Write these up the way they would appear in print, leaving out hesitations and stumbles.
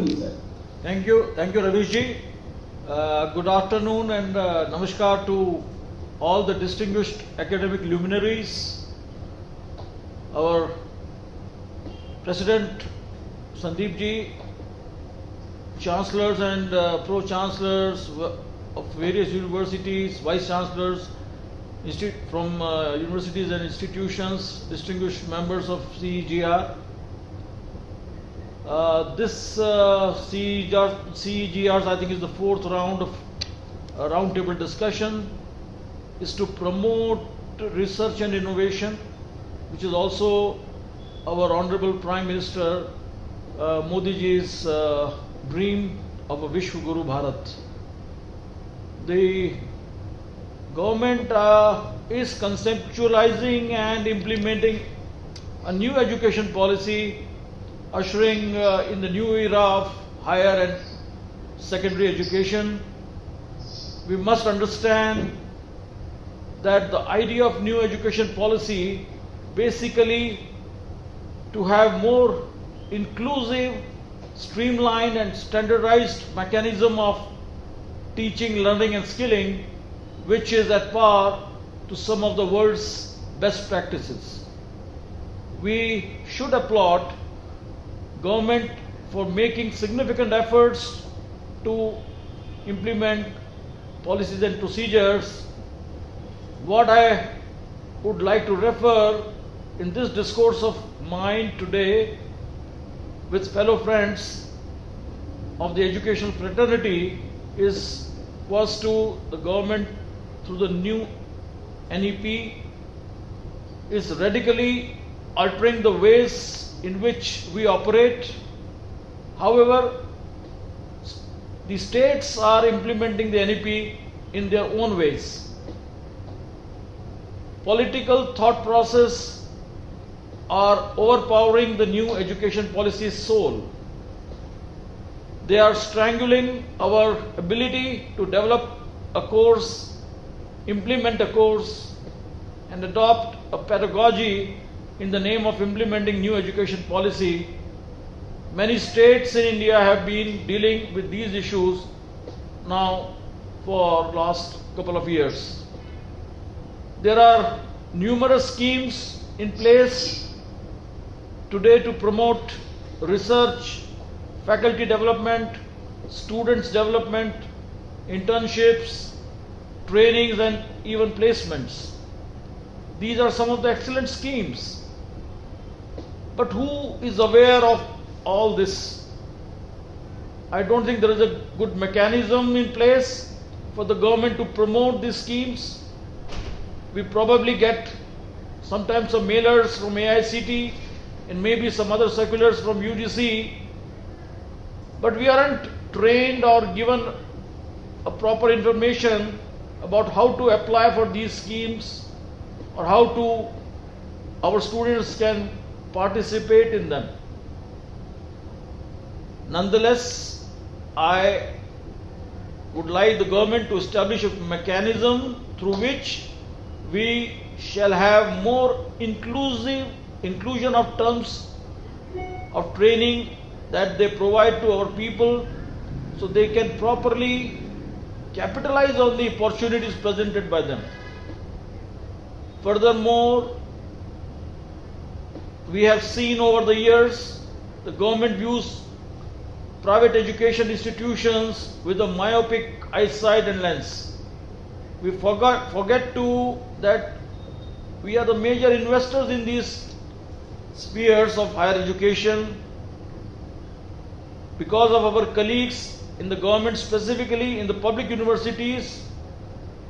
to you, sir. Thank you, Ravish ji. Good afternoon and namaskar to all the distinguished academic luminaries. Our President Sandeep ji, chancellors and pro-chancellors of various universities, vice chancellors from universities and institutions, distinguished members of CEGR. This CEGR, I think, is the fourth round of roundtable discussion, is to promote research and innovation, which is also our Honorable Prime Minister Modi ji's dream of a Vishwa Guru Bharat. The government is conceptualizing and implementing a new education policy, ushering in the new era of higher and secondary education. We must understand that the idea of new education policy basically to have more inclusive, streamlined and standardized mechanism of teaching, learning and skilling, which is at par to some of the world's best practices. We should applaud government for making significant efforts to implement policies and procedures. What I would like to refer in this discourse of mine today with fellow friends of the educational fraternity was to the government through the new NEP is radically altering the ways in which we operate. However, the states are implementing the NEP in their own ways. Political thought process are overpowering the new education policy's soul. They are strangling our ability to develop a course, implement a course, and adopt a pedagogy in the name of implementing new education policy. Many states in India have been dealing with these issues now for last couple of years. There are numerous schemes in place today to promote research, faculty development, students development, internships, trainings and even placements. These are some of the excellent schemes. But who is aware of all this? I don't think there is a good mechanism in place for the government to promote these schemes. We probably get sometimes some mailers from AICT and maybe some other circulars from UGC, but we aren't trained or given a proper information about how to apply for these schemes or how our students can participate in them. Nonetheless, I would like the government to establish a mechanism through which we shall have more inclusion of terms of training that they provide to our people so they can properly capitalize on the opportunities presented by them. Furthermore, we have seen over the years the government views private education institutions with a myopic eyesight and lens. We forget that we are the major investors in these spheres of higher education. Because of our colleagues in the government, specifically in the public universities,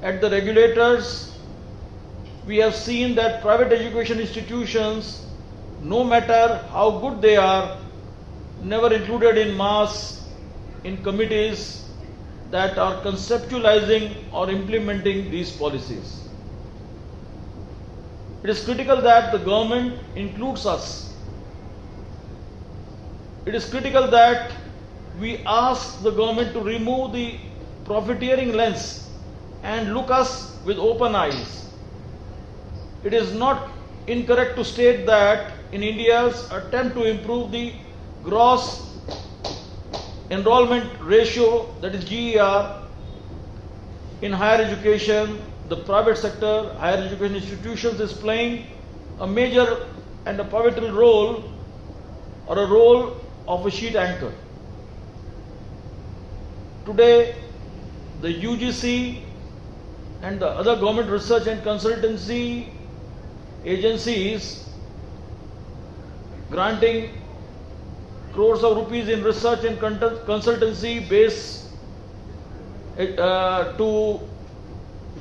at the regulators, we have seen that private education institutions, no matter how good they are, never included in mass in committees that are conceptualizing or implementing these policies. It is critical that the government includes us. It is critical that we ask the government to remove the profiteering lens and look us with open eyes. It is not incorrect to state that in India's attempt to improve the gross enrollment ratio, that is GER, in higher education, the private sector, higher education institutions is playing a major and a pivotal role, or a role of a sheet anchor. Today, the UGC and the other government research and consultancy agencies granting crores of rupees in research and consultancy base to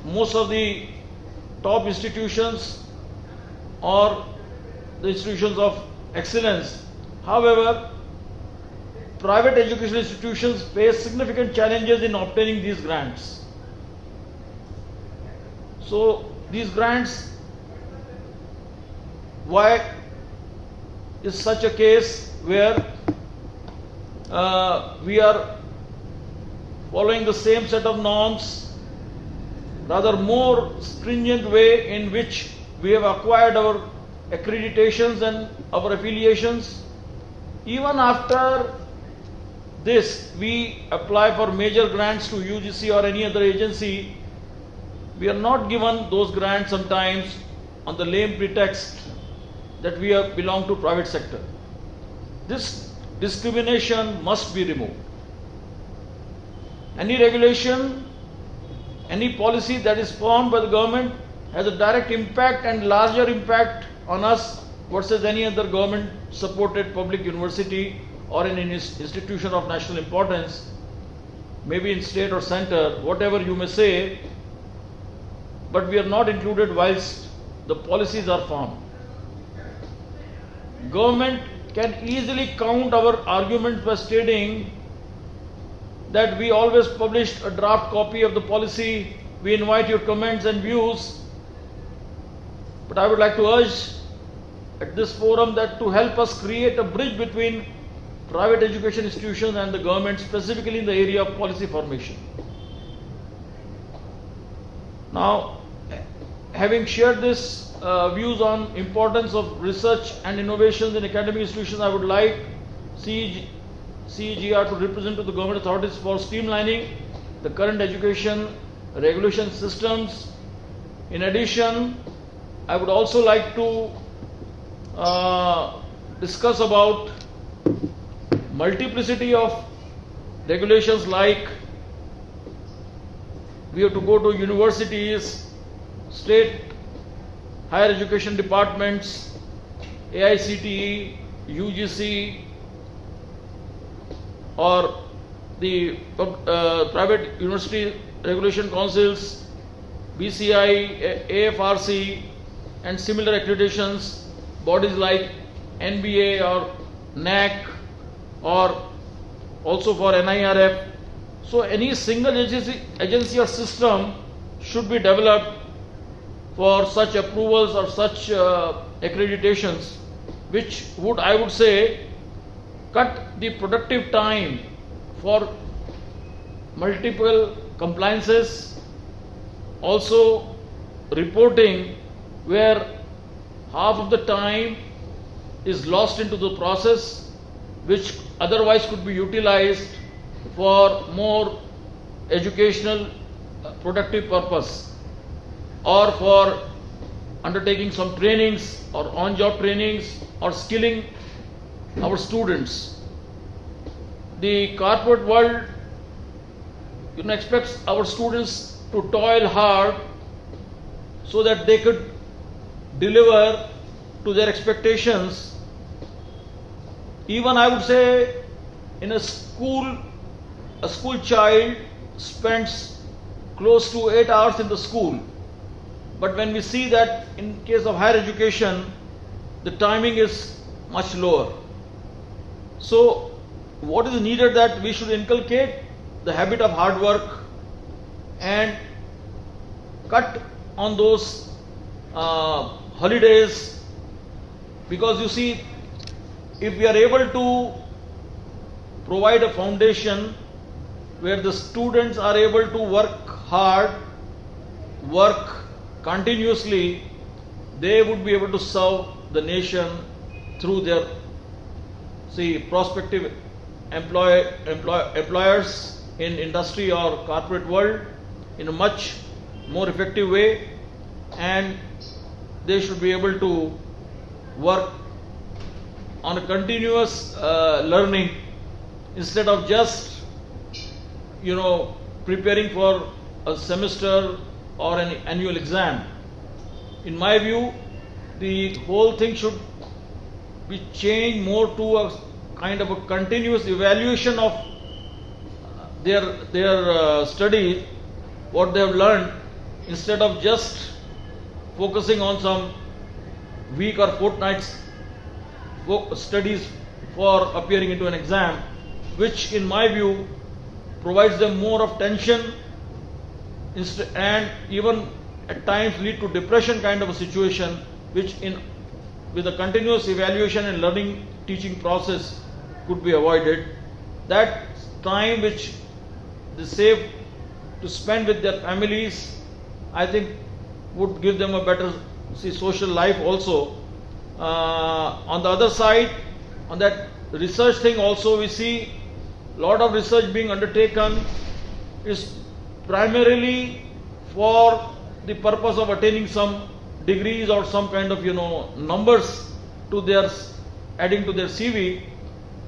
most of the top institutions or the institutions of excellence. However, private education institutions face significant challenges in obtaining these grants. So these grants, why is such a case where we are following the same set of norms, rather more stringent way in which we have acquired our accreditations and our affiliations. Even after this, we apply for major grants to UGC or any other agency, we are not given those grants sometimes on the lame pretext that we belong to private sector. This discrimination must be removed. Any regulation, any policy that is formed by the government has a direct impact and larger impact on us versus any other government supported public university or in an institution of national importance, maybe in state or center, whatever you may say, but we are not included whilst the policies are formed. Government can easily count our argument by stating that we always published a draft copy of the policy, we invite your comments and views. But I would like to urge at this forum that to help us create a bridge between private education institutions and the government, specifically in the area of policy formation. Now, having shared this views on importance of research and innovations in academic institutions, I would like CEGR to represent to the government authorities for streamlining the current education regulation systems. In addition, I would also like to discuss about multiplicity of regulations, like we have to go to universities, state higher education departments, AICTE, UGC, or the private university regulation councils, BCI, AFRC, and similar accreditations, bodies like NBA or NAC, or also for NIRF. So any single agency or system should be developed for such approvals or such accreditations, which would, I would say, cut the productive time for multiple compliances, also reporting, where half of the time is lost into the process, which otherwise could be utilized for more educational productive purpose, or for undertaking some trainings or on-job trainings or skilling our students. The corporate world expects our students to toil hard so that they could deliver to their expectations. Even I would say, in a school child spends close to 8 hours in the school. But when we see that in case of higher education, the timing is much lower. So what is needed, that we should inculcate the habit of hard work and cut on those holidays, because you see, if we are able to provide a foundation where the students are able to work hard, work continuously, they would be able to serve the nation through their prospective employers in industry or corporate world in a much more effective way, and they should be able to work on a continuous learning instead of just preparing for a semester or an annual exam. In my view, the whole thing should be changed more to a kind of a continuous evaluation of their study, what they have learned, instead of just focusing on some week or fortnights studies for appearing into an exam, which in my view provides them more of tension and even at times lead to depression kind of a situation, which with a continuous evaluation and learning teaching process could be avoided. That time which they save to spend with their families, I think would give them a better social life also. On the other side, on that research thing also, we see a lot of research being undertaken is primarily for the purpose of attaining some degrees or some kind of numbers to their adding to their CV,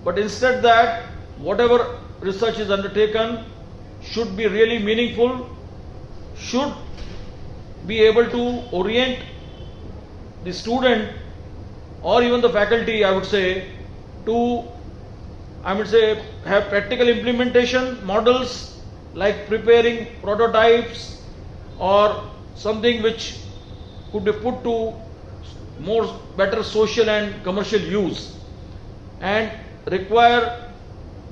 but instead that whatever research is undertaken should be really meaningful, should be able to orient the student or even the faculty, I would say, to have practical implementation models like preparing prototypes or something which could be put to better social and commercial use, and require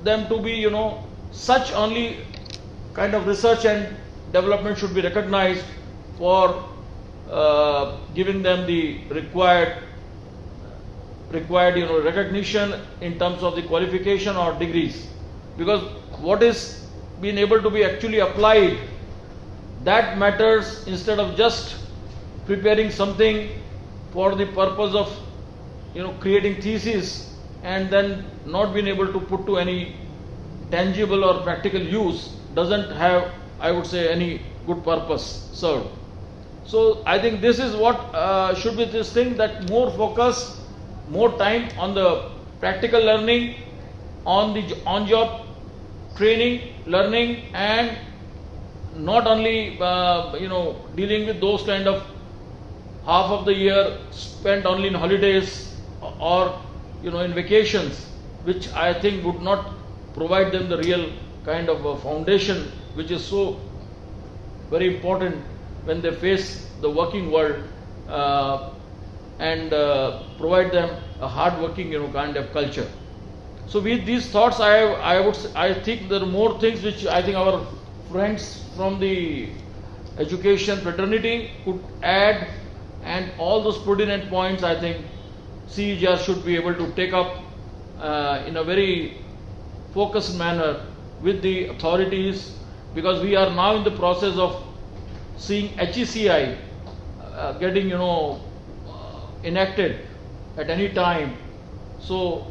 them to be such only kind of research and development should be recognized for giving them the required recognition in terms of the qualification or degrees, because what is being able to be actually applied, that matters, instead of just preparing something for the purpose of creating thesis and then not being able to put to any tangible or practical use, doesn't have, I would say, any good purpose served. So I think this is what should be this thing, that more focus, more time on the practical learning, on the on-job training, learning, and not only dealing with those kind of half of the year spent only in holidays or in vacations, which I think would not provide them the real kind of a foundation which is so very important when they face the working world, and provide them a hard-working kind of culture. So with these thoughts, I think there are more things which I think our friends from the education fraternity could add, and all those pertinent points I think CEGR should be able to take up in a very focused manner with the authorities, because we are now in the process of seeing HECI getting enacted at any time. So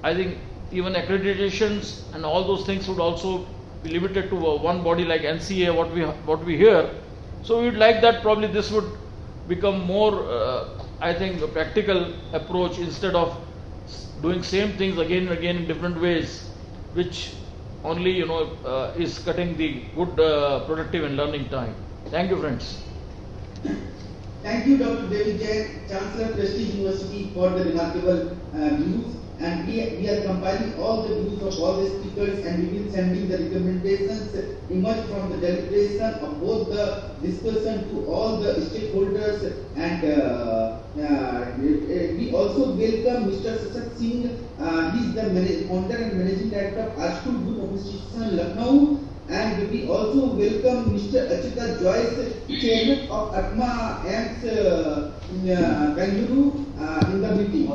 I think even accreditations and all those things would also be limited to one body like NCA, what we hear. So we would like that probably this would become more, I think, a practical approach instead of doing same things again and again in different ways, which only is cutting the good productive and learning time. Thank you, friends. Thank you, Dr. Davish Jain, Chancellor-Prestige University, for the remarkable views. And we are compiling all the views of all the speakers, and we will sending the recommendations emerged from the deliberation of both the discussion to all the stakeholders. And we also welcome Mr. Sasat Singh. He is the founder and managing director of Art School Group of Institution, Lucknow. And we also welcome Mr. Achita Joyce, Chairman of ATMA AMS Kangaroo, in the meeting.